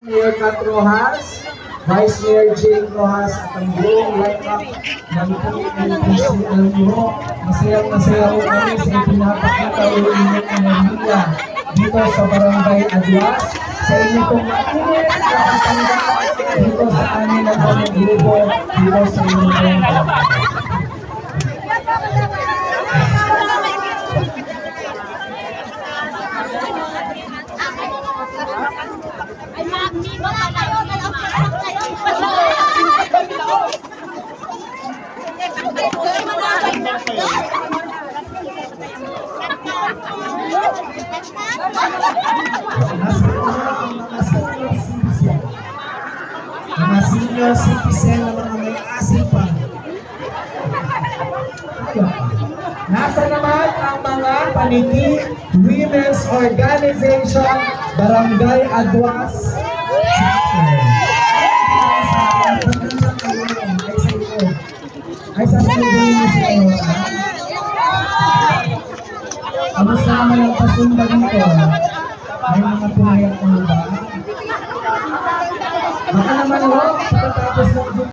Mayor Kat Rojas, Vice Mayor Jane Rojas at ang buong lineup ng PNPC. Alam nyo, masayang-masaya ko kami sa ipinapakita ng inyong enerhiya dito sa Barangay Adwas, sa inyo pong mainit na katanggap dito sa amin ang aming grupo, dito sa inyong barangay. Mga senior citizen na mga may asipan. Nasa naman ang mga paniki Women's Organization Barangay Adwas. Ay sasaluhin niyo sa iyo. Kamusta naman ang pasumba dito? May mga pumayat na